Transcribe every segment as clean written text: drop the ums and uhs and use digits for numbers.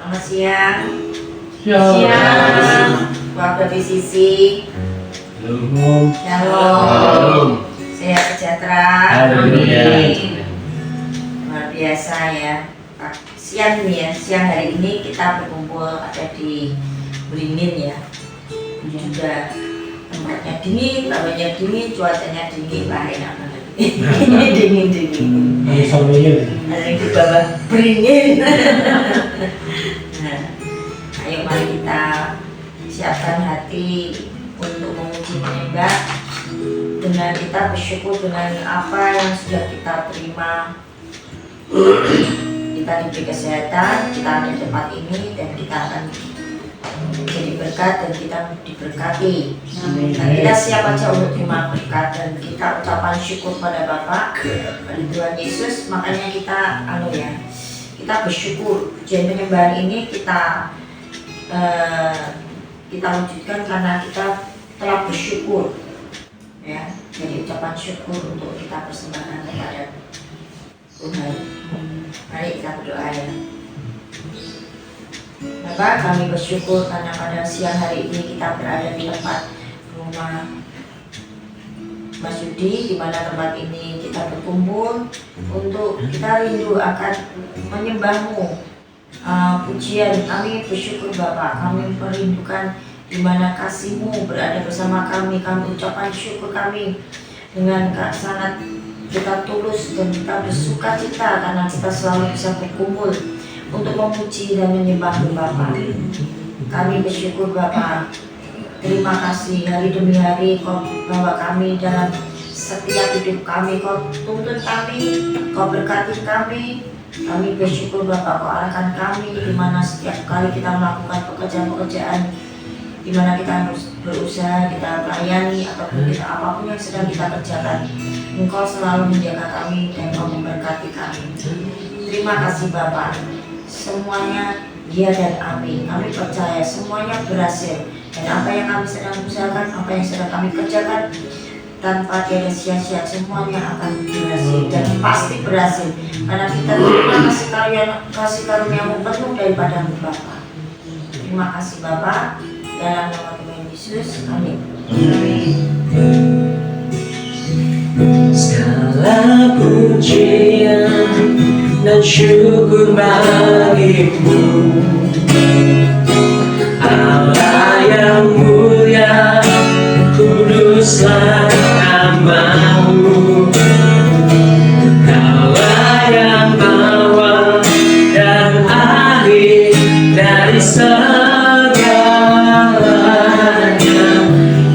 Selamat siang. Siang. Keluarga BCC. Shalom. Shalom. Sehat sejahtera. Haleluya. Luar biasa ya. Siang ini ya, siang hari ini kita berkumpul ada di Beringin ya. Juga tempatnya dingin, lawannya dingin, cuacanya dingin, wah enak banget. Dingin. Ada yang di bawah Beringin. Nah, ayo mari kita siapkan hati untuk memuji menyembah dengan kita bersyukur dengan apa yang sudah kita terima. Kita diberi kesehatan, kita ada di tempat ini dan kita akan jadi berkat dan kita diberkati. Dan kita siap aja untuk terima berkat dan kita ucapan syukur pada Bapa, pada Tuhan Yesus. Makanya kita kita bersyukur. Jadi penyembahan ini kita wujudkan karena kita telah bersyukur. Ya, jadi ucapan syukur untuk kita persembahkan kepada Tuhan. Mari kita berdoa ya. Bapak, kami bersyukur karena pada siang hari ini kita berada di tempat rumah Mas Yudi, di mana tempat ini kita berkumpul untuk kita rindu akan menyembah-Mu. Pujian kami bersyukur Bapak, kami merindukan di mana kasih-Mu berada bersama kami. Kami ucapan syukur kami dengan sangat kita tulus dan kita bersuka cita karena kita selalu bisa berkumpul untuk memuji dan menyembah Bapa. Kami bersyukur Bapa. Terima kasih hari demi hari Kau bawa kami dalam setiap hidup kami. Kau tuntun kami, Kau berkati kami. Kami bersyukur Bapa, Kau arahkan kami di mana setiap kali kita melakukan pekerjaan-pekerjaan, di mana kita harus berusaha, kita melayani ataupun kita apapun yang sedang kita kerjakan. Engkau selalu menjaga kami dan Kau memberkati kami. Terima kasih Bapa. Semuanya ya dan amin. Kami percaya semuanya berhasil. Dan apa yang kami sedang usahakan, apa yang sedang kami kerjakan, tanpa tiada sia-sia, semuanya akan berhasil dan pasti berhasil. Karena kita terima kasih karunia-Mu penuh daripada-Mu Bapa. Terima kasih Bapa. Dalam nama Tuhan Yesus, amin. Segala pujian dan syukur bagi-Mu, Allah yang mulia, kuduslah nama-Mu. Kaulah yang awal dan akhir dari segalanya.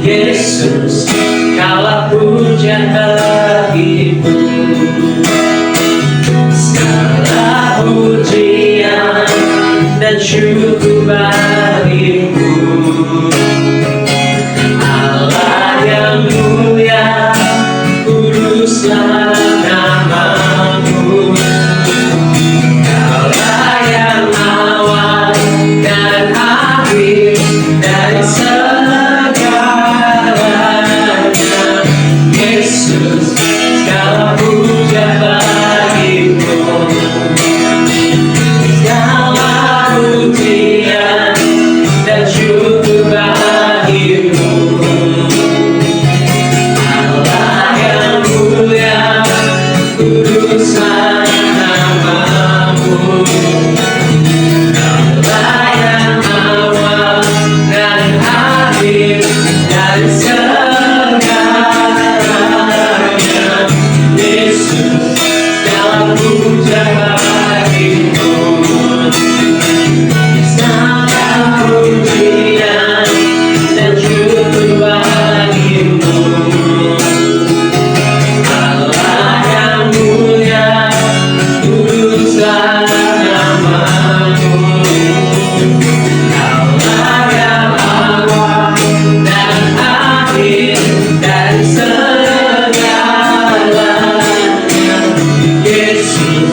Yesus, Kaulah pujian bagi-Mu. Segala pujian dan syukur bagi-Mu, Allah yang mulia, kuduslah nama-Mu. Kaulah yang awal dan akhir dari segalanya. Yesus, segala pujian bagi-Mu. Segala pujian dan syukur bagi-Mu, Allah yang mulia, kuduslah nama-Mu. Allah yang awal dan akhir dari segalanya. Yesus, segala pujian bagi-Mu. Segala pujian dan syukur bagi-Mu, Allah yang mulia, kuduslah nama-Mu. Allah yang awal dan akhir dari segalanya. Yesus,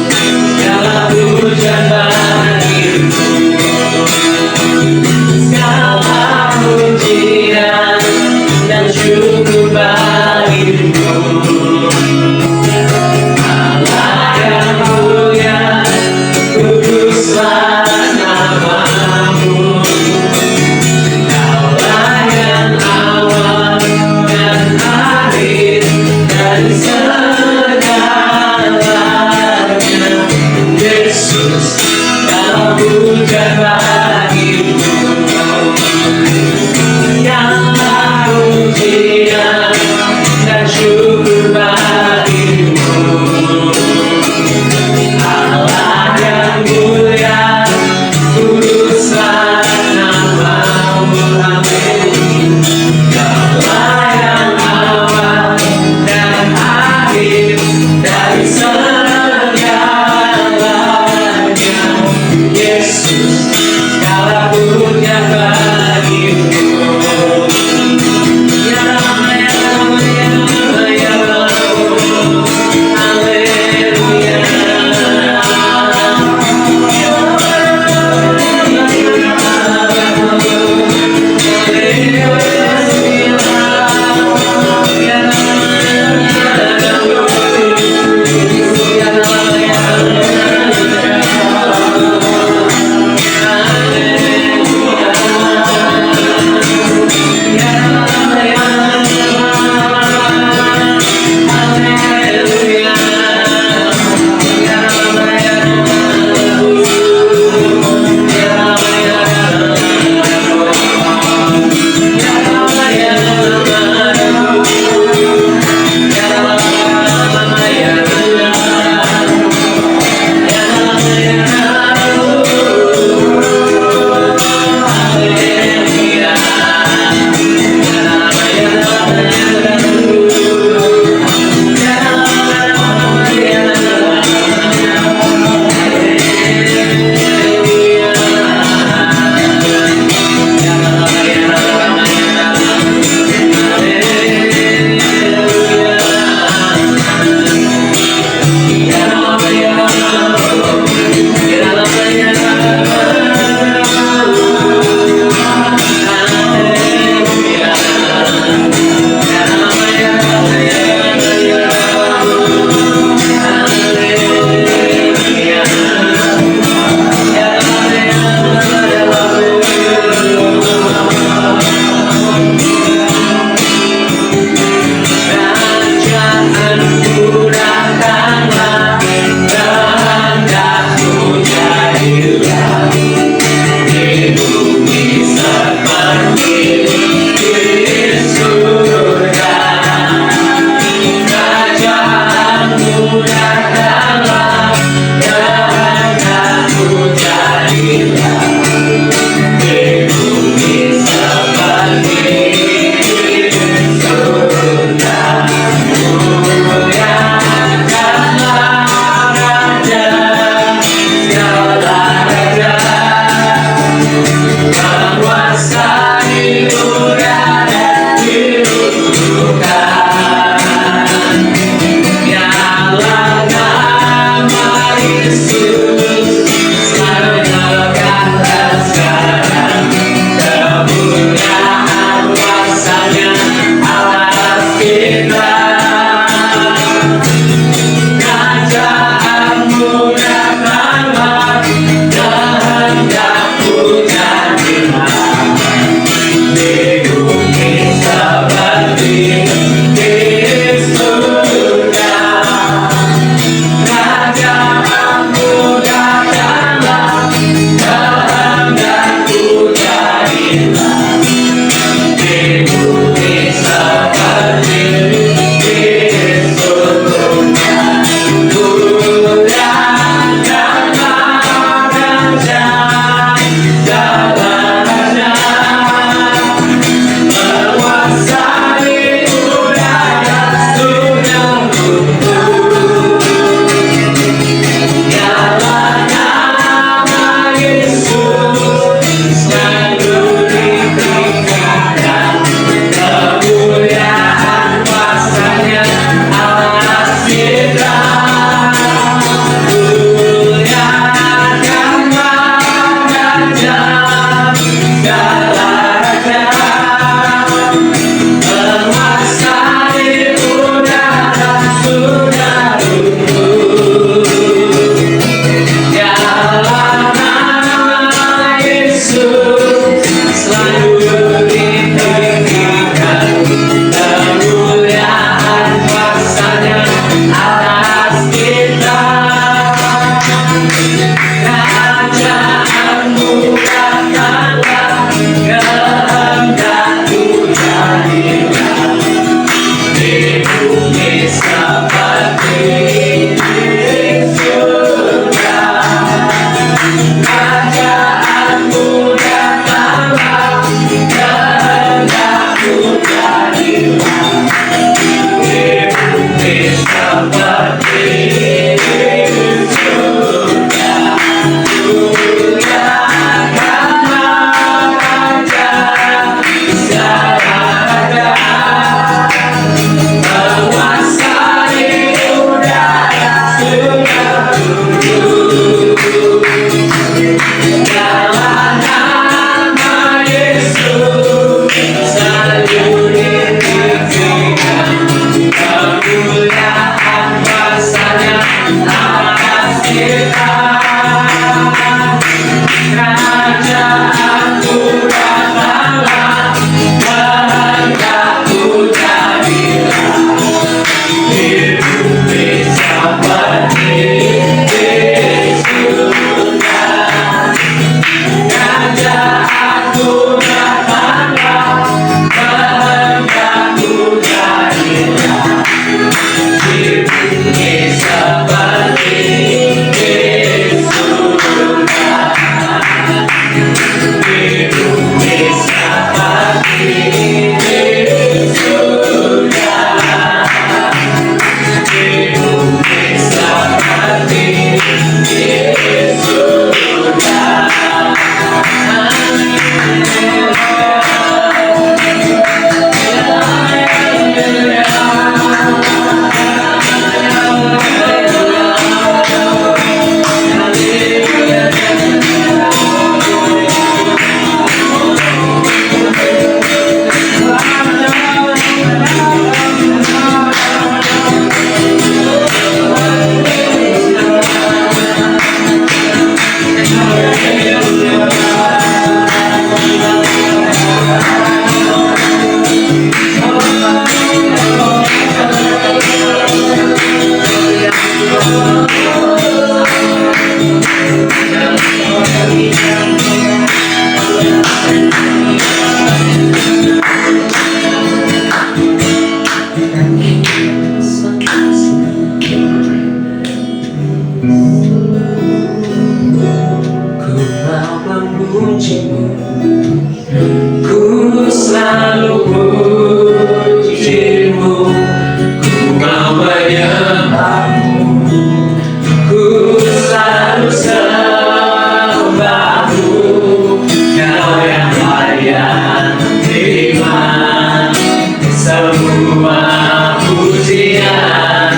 Semua pujian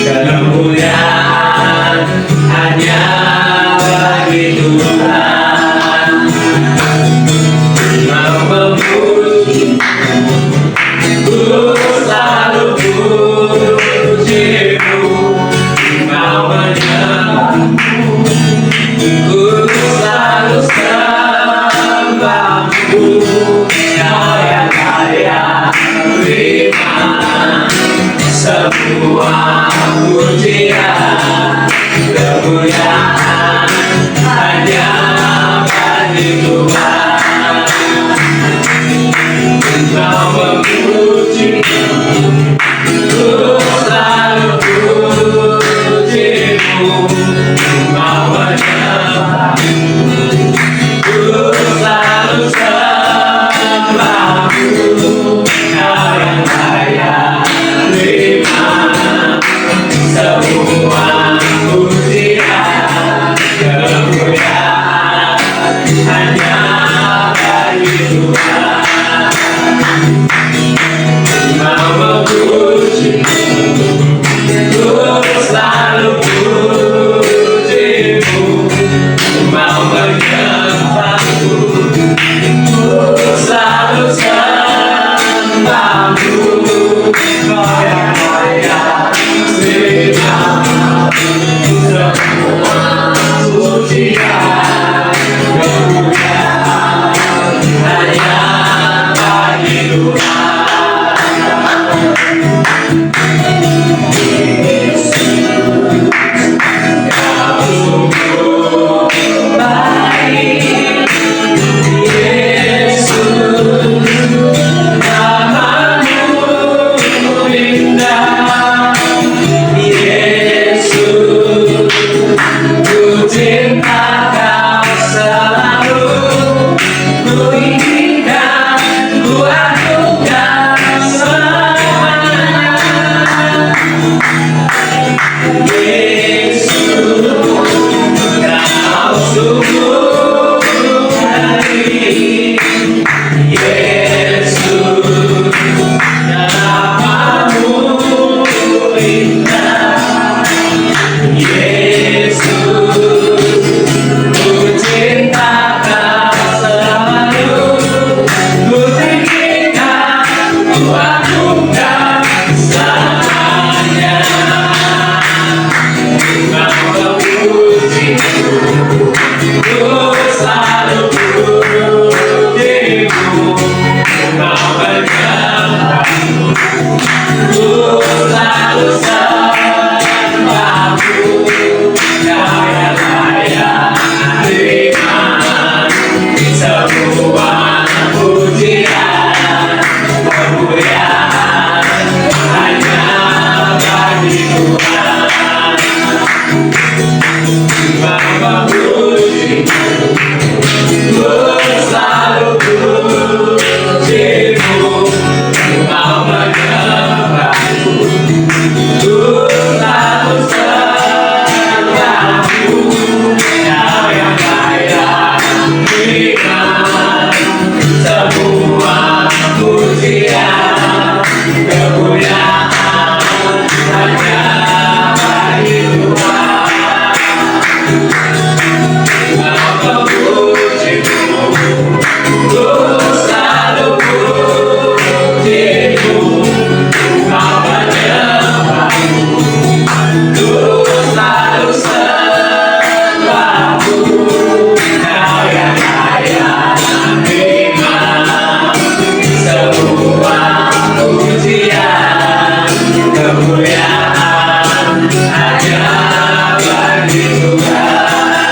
kemuliaan hanya kemuliaan hanya bagi Tuhan. Kau memuji-Mu, ku selalu puji-Mu. Kau menyembah-Mu, ku selalu sembah-Mu. Kau yang layak terima semua pujian, kemuliaan hanya bagi Tuhan. Mau memuji-Mu, ku selalu puji-Mu. Mau menyembah-Mu, ku selalu sembah-Mu. Kau yang layak terima semua pujian, kemuliaan hanya bagi Tuhan. Kau sungguh baik, Yesus. Namamu indah, Yesus. Ku cinta Kau selalu, ku inginkan, ku adukan selamanya. Yesus, Kau sungguh baik, Yesus. Namamu indah, Yesus. Ku cinta Kau selalu, ku tinggikan, ku agungkan selamanya. Kau memuji-Mu, ku selalu puji-Mu. Kau menyembah-Mu, ku selalu sembah-Mu. Kau yang layak terima semua pujian, kemuliaan hanya bagi Tuhan. Mau memuji-Mu, ku selalu puji-Mu. Mau menyembah-Mu, ku selalu sembah-Mu. Kau yang layak terima semua pujian, kemuliaan hanya bagi Tuhan. Mau memuji-Mu, ku selalu puji-Mu. Mau menyembah-Mu, ku selalu sembah-Mu. Kau yang layak terima semua pujian, kemuliaan hanya bagi Tuhan.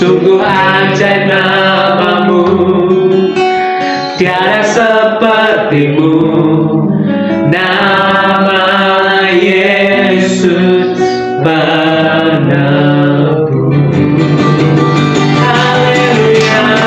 Sungguh ajaib namamu, tiada sepertimu. Nama Yesus menebus. Haleluya.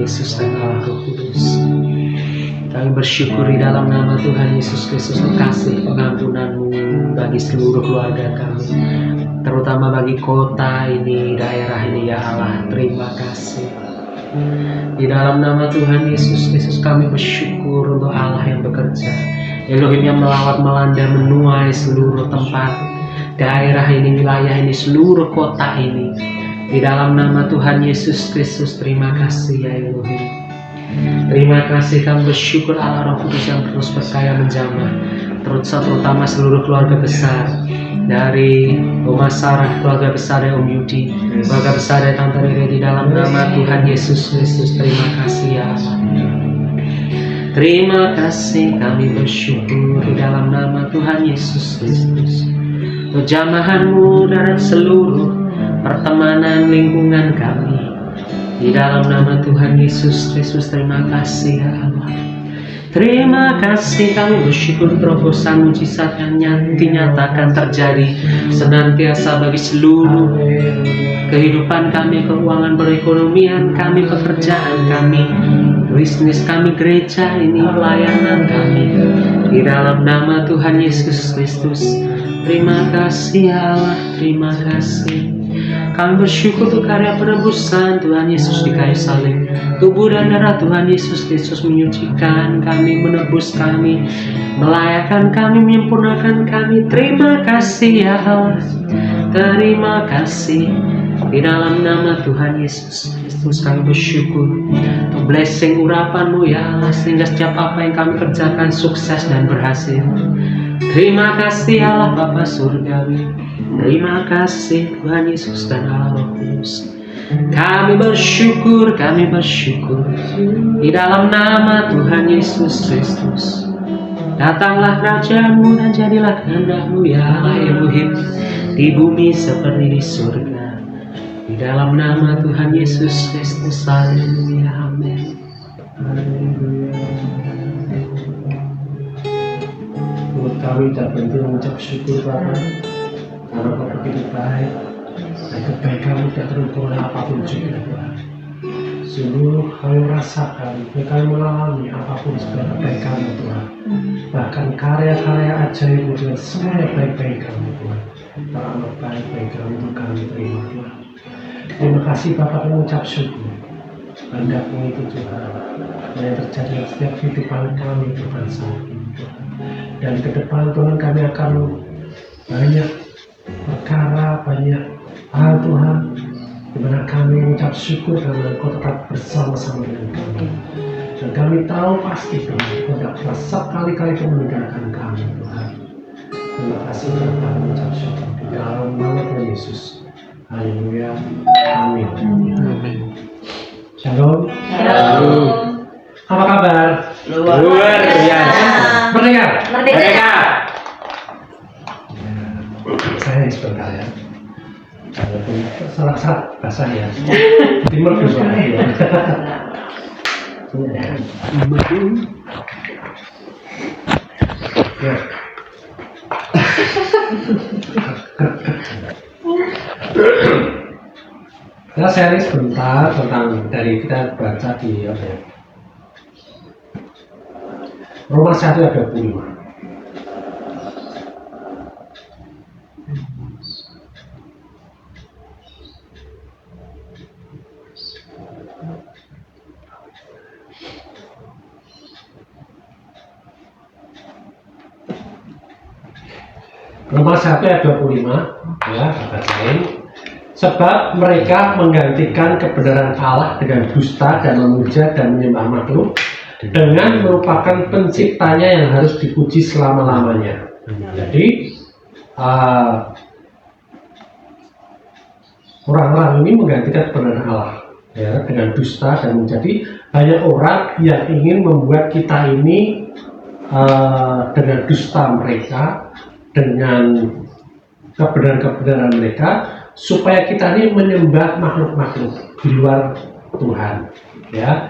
Yesus dan Allah Roh Kudus. Kami bersyukur di dalam nama Tuhan Yesus Kristus, kasih pengampunan-Mu bagi seluruh keluarga kami, terutama bagi kota ini, daerah ini ya Allah. Terima kasih. Di dalam nama Tuhan Yesus Kristus kami bersyukur untuk Allah yang bekerja, Elohim yang melawat, melanda, menuai seluruh tempat, daerah ini, wilayah ini, seluruh kota ini. Di dalam nama Tuhan Yesus Kristus, terima kasih ya Elohim. Terima kasih, kami bersyukur Allah Roh Kudus yang terus berkaya menjamah, terutama seluruh keluarga besar dari Oma Sarah, keluarga besar dari Om Yudi, keluarga besar dari Tante Rere. Di dalam nama Tuhan Yesus Kristus, terima kasih ya Allah. Terima kasih, kami bersyukur di dalam nama Tuhan Yesus Kristus. Jamahan-Mu dan seluruh pertemanan lingkungan kami, di dalam nama Tuhan Yesus Kristus, terima kasih ya Allah. Terima kasih, kami bersyukur terobosan mujizat yang dinyatakan terjadi senantiasa bagi seluruh kehidupan kami, keuangan, perekonomian kami, pekerjaan kami, bisnis kami, gereja ini, pelayanan kami, di dalam nama Tuhan Yesus Kristus. Terima kasih ya Allah, terima kasih. Kami bersyukur untuk karya penebusan Tuhan Yesus di kayu salib. Tubuh dan darah Tuhan Yesus Kristus menyucikan kami, menebus kami, melayakkan kami, menyempurnakan kami. Terima kasih ya Allah, terima kasih. Di dalam nama Tuhan Yesus Kristus kami bersyukur untuk blessing urapan-Mu ya Allah, sehingga setiap apa yang kami kerjakan sukses dan berhasil. Terima kasih Allah Bapa Surgawi. Terima kasih Tuhan Yesus dan Allah Roh Kudus. Kami bersyukur di dalam nama Tuhan Yesus Kristus. Datanglah kerajaan-Mu dan jadilah kehendak-Mu ya Allah Elohim, di bumi seperti di surga. Di dalam nama Tuhan Yesus Kristus. Haleluya, amin. Buat kami tak berhenti mengucap syukur Bapa, karena Kau begitu baik, dan kebaikan-Mu tidak terukur oleh apapun juga Tuhan. Sungguh kami merasakan, kami mengalami apapun segala kebaikan-Mu Tuhan. Bahkan karya-karya ajaib-Mu dengan semua baik-baik kami Tuhan. Teramat baik-baik kami untuk kami terima Tuhan. Terima kasih Bapak, mengucap syukur. Kehendak-Mu itu Tuhan, yang terjadi dalam setiap kehidupan kami Tuhan saat ini Tuhan. Dan ke depan Tuhan kami akan banyak perkara, banyak hal Tuhan, di mana kami mengucap syukur karena Kau tetap bersama-sama dengan kami. Dan kami tahu pasti Tuhan, Kau tidak pernah sekali-kali meninggalkan kami Tuhan. Terima kasih Tuhan, mengucap syukur di dalam nama Tuhan Yesus. Haleluya, amin. Amin. Shalom. Shalom. Apa kabar? Luar biasa. Merdeka. Merdeka. Saya sebentar ya. Walaupun salah bahasa ya. Timur juga ya. Ya. Kita sharing sebentar tentang dari kita baca di Roma 1 ayat 25. Roma 1 ayat 25 ya, bacain. Sebab mereka menggantikan kebenaran Allah dengan dusta dan memuja dan menyembah makhluk dengan merupakan penciptanya yang harus dipuji selama-lamanya. Jadi orang-orang ini menggantikan kebenaran Allah ya, dengan dusta dan menjadi banyak orang yang ingin membuat kita ini dengan dusta mereka, dengan kebenaran-kebenaran mereka, supaya kita ini menyembah makhluk-makhluk di luar Tuhan ya.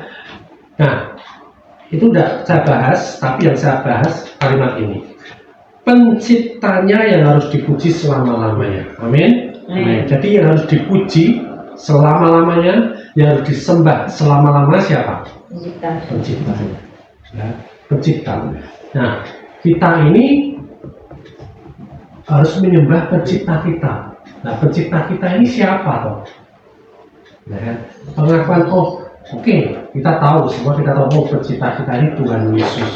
Nah, itu udah saya bahas, tapi yang saya bahas kalimat ini, penciptanya yang harus dipuji selama-lamanya. Amin. Jadi yang harus dipuji selama-lamanya yang harus disembah selama-lamanya siapa? Pencipta. Pencipta. Ya, pencipta. Nah, kita ini harus menyembah pencipta kita. Nah, pencipta kita ini siapa toh? Nah, pengakuan oke, kita tahu semua, kita tahu pencipta kita ini Tuhan Yesus,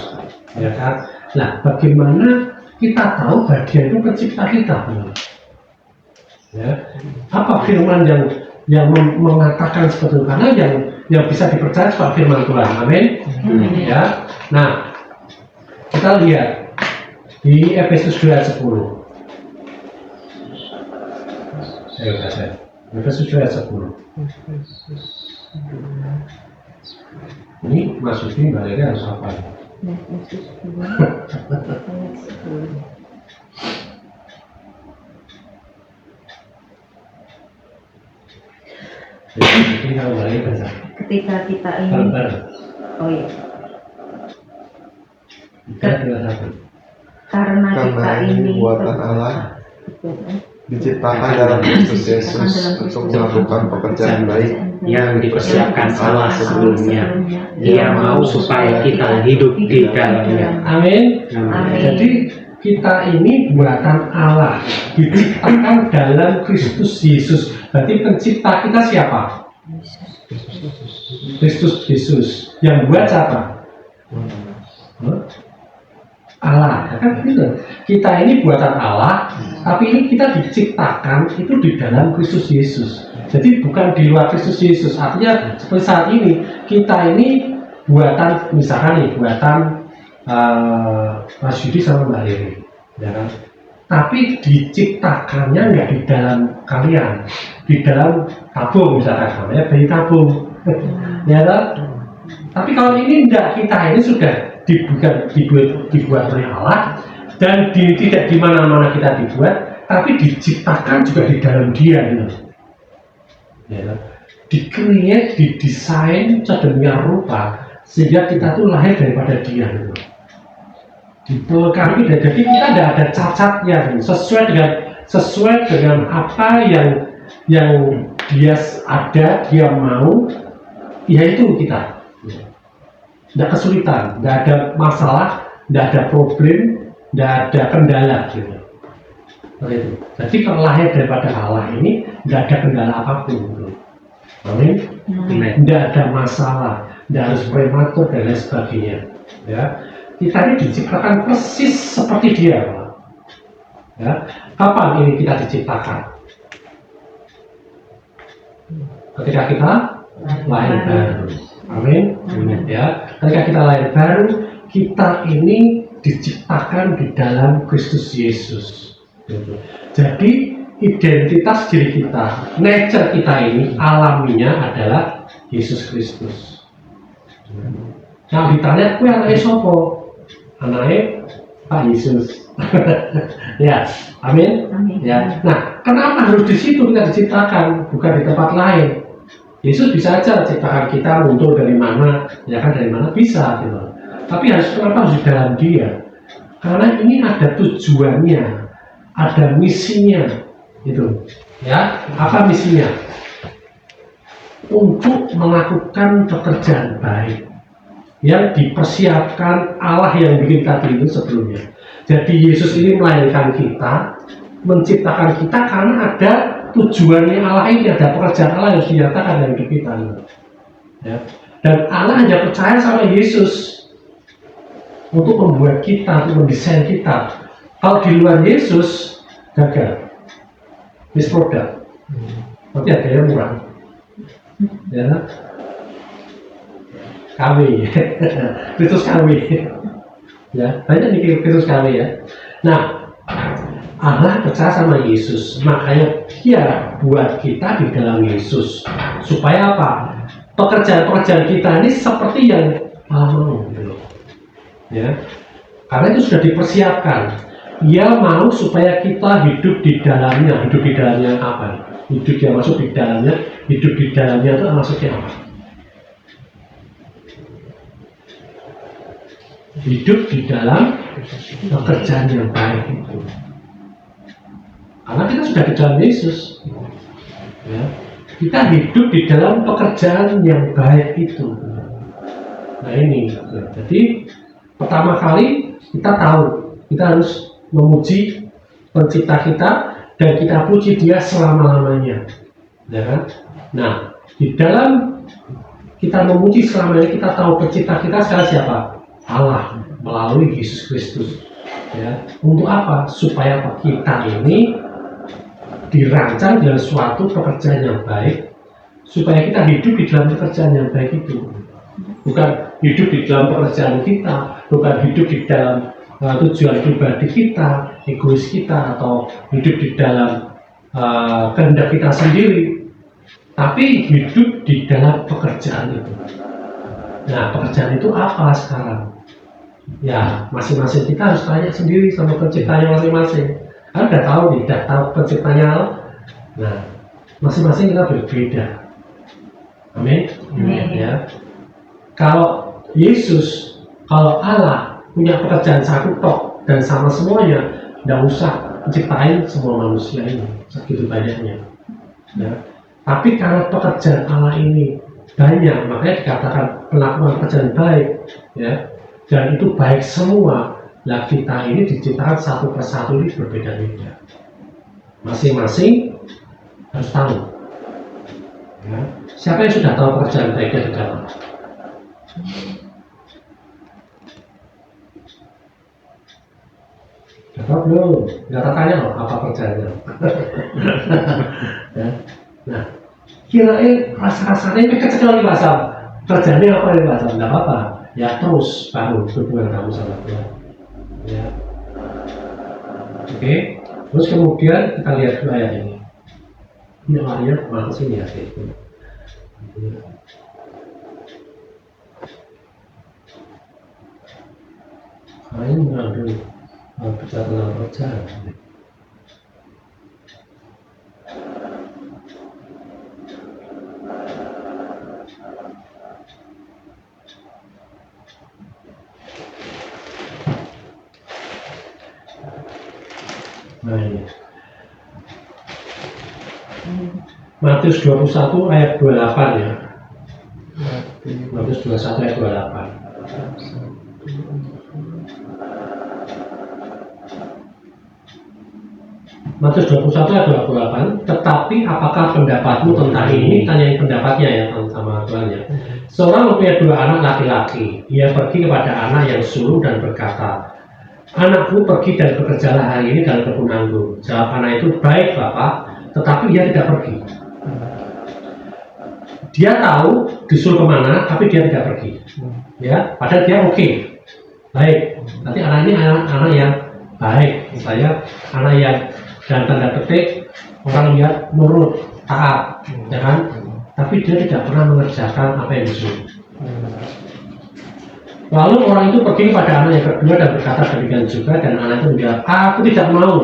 ya kan? Nah, bagaimana kita tahu bahwa Dia itu pencipta kita? Ya, apa firman yang mengatakan seperti itu? Karena yang bisa dipercaya cuma firman Tuhan. Amin. Ya. Nah, kita lihat di Efesus 2 ayat 10. Ayo baca. Efesus 2 ayat 10. Ini maksudnya baliknya harus apa? Ketika kita ini, oh iya, karena kita ini buatan Allah diciptakan dalam Kristus Yesus untuk melakukan pekerjaan baik yang dipersiapkan Allah sebelumnya. Dia mau supaya kita hidup di dalamnya. Amin. Amin. Jadi kita ini buatan Allah, diciptakan dalam Kristus Yesus. Berarti pencipta kita siapa? Kristus Yesus. Yang buat siapa? Allah. Ya kan gitu. Kita ini buatan Allah, tapi ini kita diciptakan itu di dalam Kristus Yesus. Jadi bukan di luar Kristus Yesus. Artinya seperti saat ini kita ini buatan, misalkan nih buatan Mas Yudi sama Mbak Riri, ya kan? Tapi diciptakannya nggak di dalam kalian, di dalam tabung misalkan, namanya bayi tabung, ya kan? Tapi kalau ini enggak, kita ini sudah dibuat oleh Allah dan tidak di mana-mana kita dibuat, tapi diciptakan juga di dalam Dia, gitu. Ya kan? Di-create, didesain sedemikian rupa sehingga kita tuh lahir daripada Dia, gitu. Kami jadi kita tidak ada cacatnya, sesuai dengan apa yang Dia ada, Dia mau, yaitu kita. Tidak kesulitan, tidak ada masalah, tidak ada problem, tidak ada kendala, gitu. Itu. Jadi kalau lahir daripada Allah ini tidak ada kendala apapun, gitu. Amin. Tidak ada masalah, tidak harus prematur dan lain sebagainya. Ya. Kita ini diciptakan persis seperti Dia, Pak. Ya. Kapan ini kita diciptakan? Ketika kita lahir baru. Amin. Ya. Ketika kita lahir baru, kita ini diciptakan di dalam Kristus Yesus. Jadi identitas diri kita, nature kita ini, alaminya adalah Yesus Kristus. Nah, ditanya, kue anaknya sopo? Anaknya Pak Yesus. Ya, amin. Ya. Nah, kenapa harus di situ kita diciptakan, bukan di tempat lain? Yesus bisa aja ciptakan kita muncul dari mana, ya kan, dari mana bisa, gitu. Tapi kenapa harus di dalam Dia? Karena ini ada tujuannya, ada misinya, gitu. Ya, apa misinya? Untuk melakukan pekerjaan baik yang dipersiapkan Allah yang bikin tadi itu sebelumnya. Jadi Yesus ini melahirkan kita, menciptakan kita karena ada tujuannya Allah ini, ada pekerjaan Allah yang harus dinyatakan dalam hidup kita. Ya. Dan Allah hanya percaya sama Yesus untuk membuat kita, untuk mendesain kita. Kalau di luar Yesus, gagal. Misproduct. Berarti harganya murah. Ya. KW, Kristus KW, ya banyak nih Kristus KW ya. Nah, Allah percaya sama Yesus, makanya Dia buat kita di dalam Yesus, supaya apa? Pekerjaan-pekerjaan kita ini seperti yang Allah mau, gitu. Ya, karena itu sudah dipersiapkan. Dia mau supaya kita hidup di dalamnya. Hidup di dalamnya apa? Hidup yang masuk di dalamnya. Hidup di dalamnya itu maksudnya apa? Hidup di dalam pekerjaan yang baik itu. Karena kita sudah di dalam Yesus. Ya. kita hidup di dalam pekerjaan yang baik itu. Nah ini, jadi pertama kali kita tahu kita harus memuji pencipta kita dan kita puji dia selama-lamanya, ya kan? Nah, di dalam kita memuji selamanya kita tahu pencipta kita sekarang siapa? Allah melalui Yesus Kristus. Ya, untuk apa? Supaya kita ini dirancang dalam suatu pekerjaan yang baik, supaya kita hidup di dalam pekerjaan yang baik itu. Bukan hidup di dalam pekerjaan kita, bukan hidup di dalam tujuan pribadi kita, egois kita, atau hidup di dalam kehendak kita sendiri, tapi hidup di dalam pekerjaan itu. Nah, pekerjaan itu apa sekarang? Ya, masing-masing kita harus tanya sendiri sama penciptanya masing-masing. Kan udah tahu nih, udah tahu penciptanya. Nah, masing-masing kita berbeda. Amin. Ya. Kalau Yesus, kalau Allah punya pekerjaan satu tok dan sama semuanya, tidak usah menciptain semua manusia ini segitu banyaknya. Ya. Tapi kalau pekerjaan Allah ini banyak, makanya dikatakan pelakuan pekerjaan baik, ya. Dan itu baik semua. Lah kita ini diciptakan satu persatu ini berbeda-beda. Masing-masing harus tahu. Ya. Siapa yang sudah tahu pekerjaan baiknya di dalam? Dapat belum? Nggak tanya loh apa pekerjaannya. Ya. Nah, kirain rasa-rasanya ini kecil bahasa kerjaannya apa ini bahasa? Nggak apa-apa. Ya terus baru hubungan kamu sama Tuhan. Ya. Oke. Terus kemudian kita lihat dulu ayat ini. Ini ayat mana sini ya itu. Ini mengambil bicara tentang pekerjaan. Nah ini Matius 21 ayat 28 ya. Matius 21 ayat 28. Matius 21 ayat 28. Tetapi apakah pendapatmu tentang ini? Tanyain pendapatnya ya sama Tuhan ya. Seorang mempunyai 2 anak laki-laki. Ia pergi kepada anak yang sulung dan berkata, anakku pergi dan bekerjalah hari ini dalam kebun anggur. Jawab anak itu, baik Bapak, tetapi ia tidak pergi. Dia tahu disuruh kemana, tapi dia tidak pergi. Ya, padahal dia oke. Baik, nanti anak ini anak yang baik, misalnya anak yang dan tanda petik orang lihat nurut, taat, ya kan? Tapi dia tidak pernah mengerjakan apa yang disuruh. Lalu orang itu pergi kepada anak yang kedua dan berkata demikian juga, dan anak itu menjawab, aku tidak mau.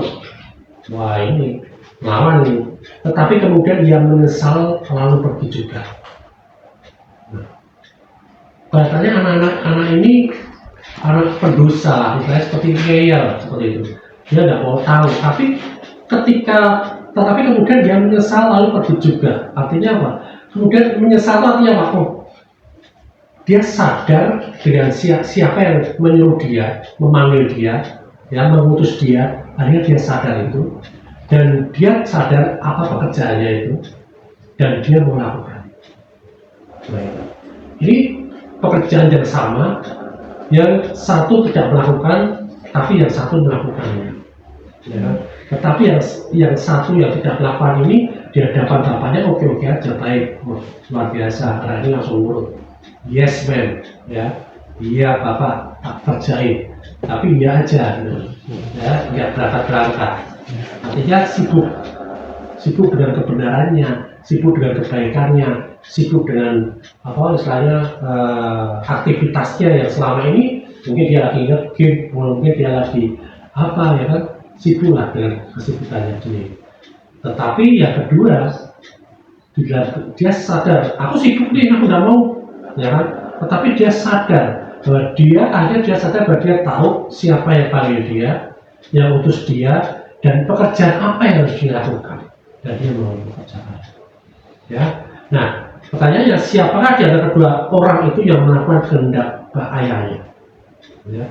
Wah ini lawan ini. Tetapi kemudian dia menyesal lalu pergi juga. Nah, kelihatannya anak ini anak pendosa, misalnya seperti ngeyel seperti itu. Dia tidak mau tahu. Tetapi kemudian dia menyesal lalu pergi juga. Artinya apa? Kemudian menyesal itu artinya apa? Oh, dia sadar dengan siapa yang menyuruh dia, memanggil dia, ya, mengutus dia. Akhirnya dia sadar itu, dan dia sadar apa pekerjaannya itu, dan dia melakukan. Baik. Ini pekerjaan yang sama, yang satu tidak melakukan, tapi yang satu melakukannya. Ya. Tetapi yang satu yang tidak melakukan ini di hadapan bapaknya oke aja, baik, luar biasa, karena ini langsung nurut. Yes man, ya, iya bapak tak kerjain, tapi iya aja, ya, nggak berangkat. Artinya sibuk dengan kebenarannya, sibuk dengan kebaikannya, sibuk dengan apa istilahnya aktivitasnya yang selama ini mungkin dia lagi nge-game, mungkin dia lagi apa ya kan, sibuklah dengan kesibukannya sendiri. Tetapi yang kedua, dia sadar, aku sibuk nih, aku nggak mau. Ya kan? Tetapi dia sadar bahwa dia sadar bahwa dia tahu siapa yang panggil dia, yang utus dia, dan pekerjaan apa yang harus dilakukan, dan dia mau bekerjaan. Ya. Nah, pertanyaannya siapakah di antara kedua orang itu yang melakukan kehendak ayahnya? Ya.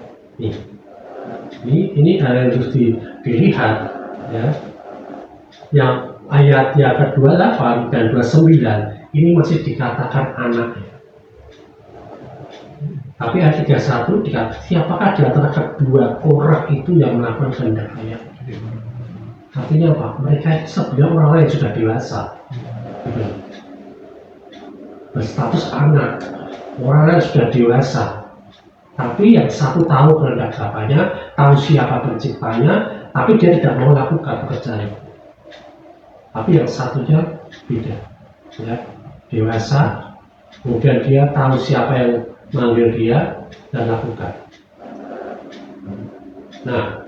Ini hal yang harus dilihat, ya. Yang ayat yang ke-28 dan 29 ini masih dikatakan anaknya. Tapi ayat 31 dikatakan siapakah di antara kedua orang itu yang melakukan kehendak ayah? Artinya apa? Mereka sebenarnya orang lain sudah dewasa, berstatus anak, orang lain sudah dewasa. Tapi yang satu tahu kehendak Bapaknya, tahu siapa penciptanya, tapi dia tidak mau lakukan pekerjaan itu. Tapi yang satunya beda, ya, dewasa, kemudian dia tahu siapa yang manggil dia dan lakukan. Nah,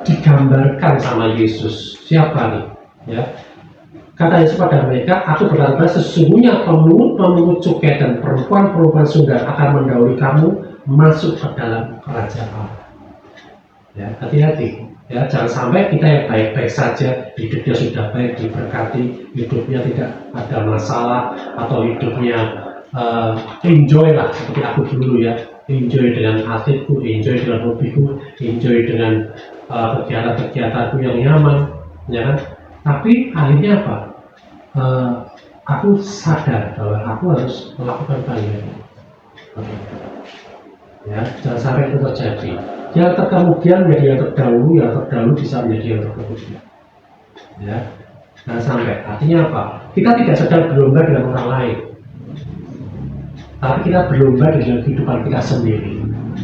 digambarkan sama Yesus siapa nih? Ya, kata Yesus pada mereka, aku berkata sesungguhnya pemungut cukai dan perempuan-perempuan surga akan mendahului kamu masuk ke dalam kerajaan Allah. Ya, hati-hati. Ya, jangan sampai kita yang baik-baik saja, hidupnya sudah baik, diberkati, hidupnya tidak ada masalah, atau hidupnya enjoy lah, seperti aku dulu ya, enjoy dengan atletku, enjoy dengan hobiku, enjoy dengan kegiatan-kegiatanku yang nyaman, ya kan? Tapi akhirnya apa? Aku sadar bahwa aku harus melakukan panggilan. Ya, jangan sampai itu terjadi. Yang terkemudian menjadi yang terdahulu bisa menjadi yang terkemudian. Ya, jangan sampai. Artinya apa? Kita tidak sedang berlomba dengan orang lain, tapi kita berlomba dengan kehidupan kita sendiri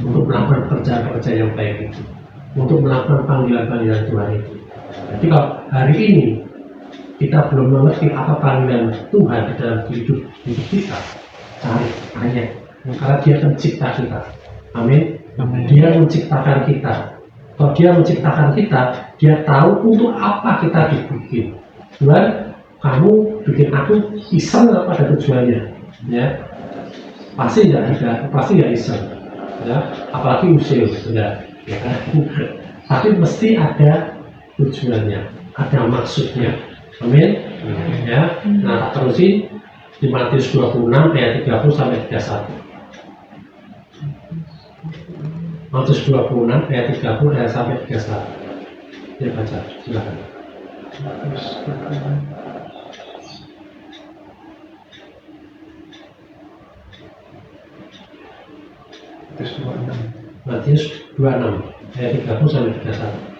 untuk melakukan pekerjaan-pekerjaan yang baik itu, untuk melakukan panggilan-panggilan Tuhan itu. Jadi kalau hari ini kita belum mengerti apa panggilan Tuhan di dalam hidup kita, cari tanya, karena Dia pencipta kita. Amin. Dia menciptakan kita. Kalau Dia menciptakan kita, Dia tahu untuk apa kita dibikin. Tuhan, kamu bikin aku iseng apa ada tujuannya? Ya, pasti nggak iseng. Ya, apalagi usil, sudah. Ya. Tapi mesti ada tujuannya, ada maksudnya. Amin. Ya. Nah, terusin di Matius 26 ayat 30 sampai 31. Matius 26 ayat 30 sampai 31. Ya, baca, silakan. Matius 26 ayat 30 sampai 31.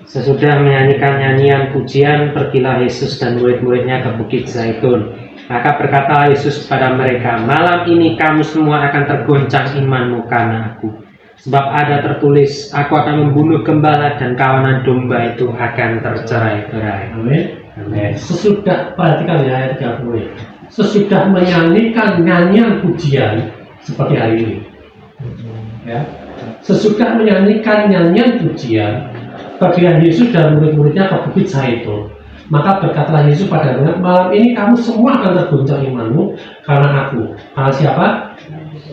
Sesudah menyanyikan nyanyian pujian, pergilah Yesus dan murid-muridnya ke Bukit Zaitun. Maka berkata Yesus kepada mereka, malam ini kamu semua akan tergoncang imanmu karena aku. Sebab ada tertulis, aku akan membunuh gembala dan kawanan domba itu akan tercerai-berai. Amin. Amin. Sesudah, perhatikan ya ayat 30 ya. Sesudah menyanyikan nyanyian pujian seperti hari ini. Ya. Sesudah menyanyikan nyanyian pujian, pergilah Yesus dan murid-muridnya ke Bukit Zaitun. Maka berkatalah Yesus pada mereka, malam ini kamu semua akan tergoncang imanmu karena aku. Karena siapa?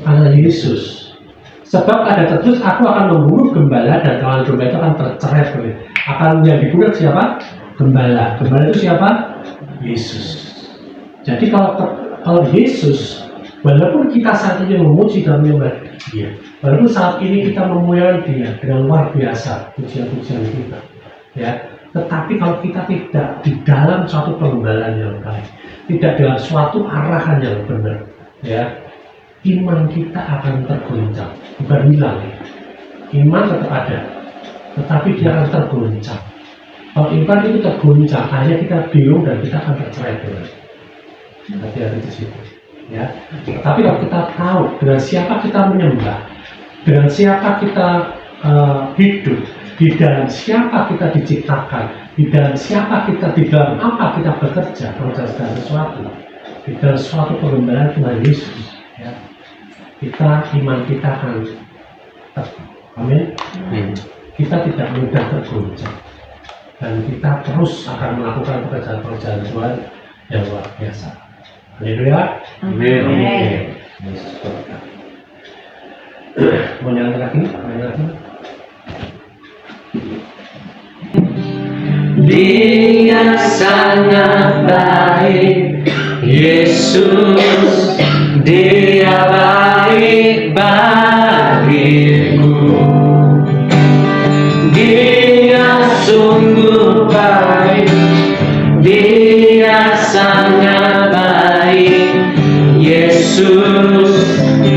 Karena Yesus. Sebab ada tertulis, aku akan membunuh gembala dan kawanan domba itu akan tercerai. Akan yang dibunuh siapa? Gembala. Gembala itu siapa? Yesus. Jadi kalau Yesus, walaupun kita saat ini memuji dan menyembah Dia, walaupun saat ini kita memuliakan Dia dengan luar biasa pujian-pujian kita, ya. Tetapi kalau kita tidak di dalam suatu penggembalaan yang baik, tidak dalam suatu arahan yang benar, ya, iman kita akan tergoncang, bukan hilang. Ya. Iman tetap ada, tetapi dia akan tergoncang. Kalau iman itu tergoncang, akhirnya kita bingung dan kita akan tercerai-berai. Hati-hati di situ. Ya. Tapi kalau kita tahu dengan siapa kita menyembah, dengan siapa kita hidup, di dalam siapa kita diciptakan, di dalam siapa kita, di dalam apa kita bekerja, mengerjakan sesuatu, di dalam suatu pengembalaan Tuhan Yesus, ya, iman kita akan tetap. Amin. Kita tidak mudah tergoncang dan kita terus akan melakukan pekerjaan-pekerjaan Tuhan yang luar biasa. Haleluya. Amin. Yesus berkata. Mau nyanyi lagi? Dia sangat baik, Yesus, Dia baik bagiku. Dia sungguh baik, Dia sangat baik, Yesus,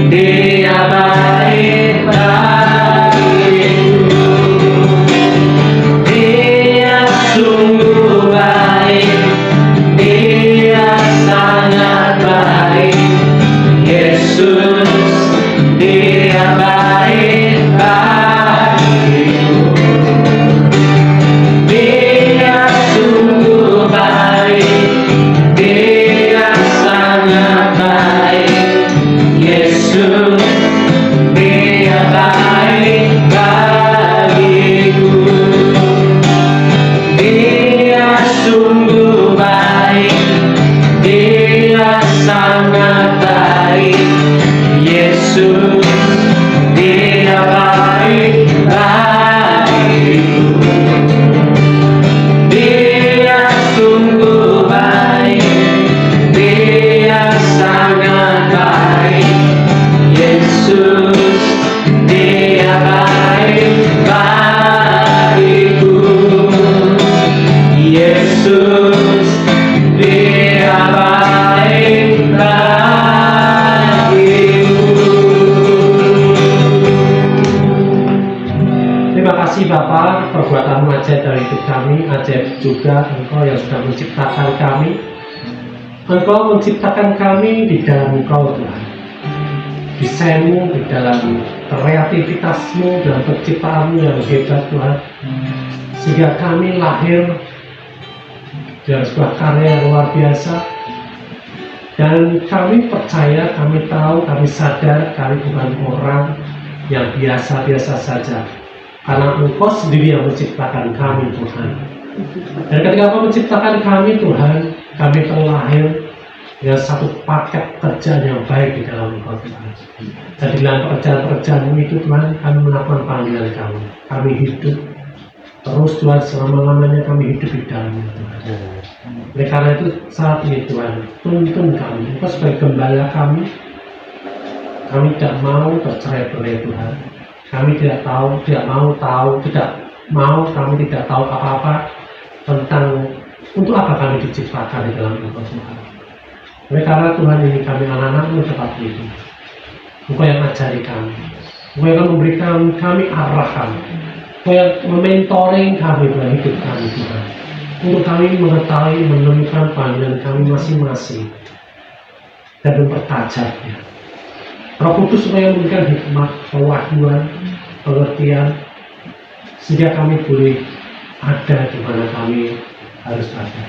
Dia baik bagiku. Dia sungguh baik, Dia sangat baik, Yesus, Dia baik bagiku. Dia sungguh baik, Dia sangat baik, Yesus, Dia baik bagiku. Dia sungguh baik, Dia sangat baik, Yesus, Dia baik bagiku. Dia sungguh baik, Dia sangat baik, Yesus, Dia baik bagiku. Yesus, Dia baik bagiku. Terima kasih Bapa, perbuatan ajaib dari hidup kami, ajaib juga Engkau yang sudah menciptakan kami. Engkau menciptakan kami di dalam Engkau Tuhan. Desainmu di dalam kreativitasmu, dalam penciptaanmu yang hebat Tuhan. Sehingga kami lahir dalam sebuah karya yang luar biasa. Dan kami percaya, kami tahu, kami sadar kami bukan orang yang biasa-biasa saja. Karena Engkau sendiri yang menciptakan kami Tuhan. Dan ketika Engkau menciptakan kami Tuhan, kami terlahir dengan satu paket kerjaan yang baik di dalam Engkau Tuhan. Dan di dalam pekerjaan-pekerjaan itu Tuhan, kami melakukan panggilan kami. Kami hidup terus Tuhan, selama-lamanya kami hidup di dalamnya Tuhan. Oleh karena itu saat ini Tuhan, tuntun kami, Engkau sebagai gembala kami tidak mau tercerai-berai Tuhan. Kami tidak tahu, tidak mau, kami tidak tahu apa-apa tentang untuk apa kami diciptakan di dalam Engkau Tuhan. Oleh karena Tuhan ini kami anak-anak-Mu seperti itu. Engkau yang ajari kami, Engkau yang memberikan kami arah kami, Engkau yang mementoring kami dalam hidup kami Tuhan. Untuk kami mengetahui, menemukan panggilan kami masing-masing dan mempertajamnya. Roh Kudus supaya memberikan hikmat, pewahyuan, pengertian, sehingga kami boleh ada di mana kami harus ada.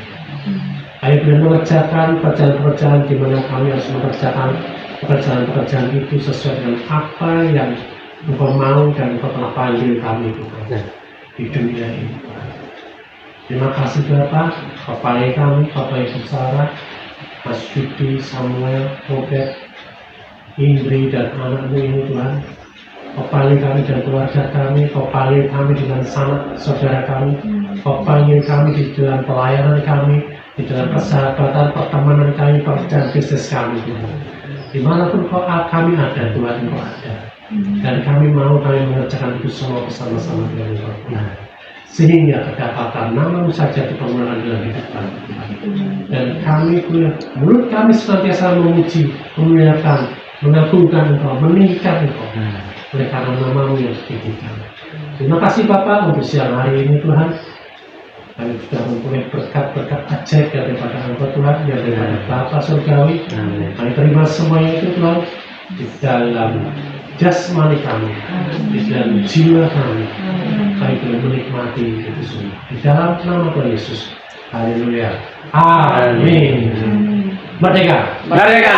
Kami boleh mengerjakan pekerjaan-pekerjaan di mana kami harus mengerjakan pekerjaan-pekerjaan itu sesuai dengan apa yang Engkau mau dan Engkau telah panggil kami di dunia ini. Terima kasih Bapak, Bapak kami, Bapak Ibu Sarah, Mas Yudi, Samuel, Robert, Indri dan anakmu ini Tuhan. Kau panggil kami dan keluarga kami, Kau panggil kami dengan sanak saudara kami, Kau panggil kami di dalam pelayanan kami, di dalam persahabatan, pertemanan kami, pekerjaan bisnis kami Tuhan. Dimanapun kami ada Tuhan, Engkau ada. Dan kami mau mengerjakan itu semua bersama-sama dengan Engkau Tuhan. Sehingga kedapatan nama-Mu saja dipermuliakan dalam hidup kami Tuhan. Dan kami punya mulut kami senantiasa memuji, memuliakan, mengagungkan Engkau, meninggikan Engkau oleh karena nama-Mu yang ditinggikan. Terima kasih Bapak untuk siang hari ini Tuhan. Kami sudah mempunyai berkat-berkat ajaib daripada Engkau Tuhan yang dari Bapa Surgawi. Kami terima semuanya itu Tuhan di dalam jasmani kami, di dalam jiwa kami. Kami boleh menikmati itu semua di dalam nama Tuhan Yesus. Haleluya. Amin. Merdeka. Merdeka.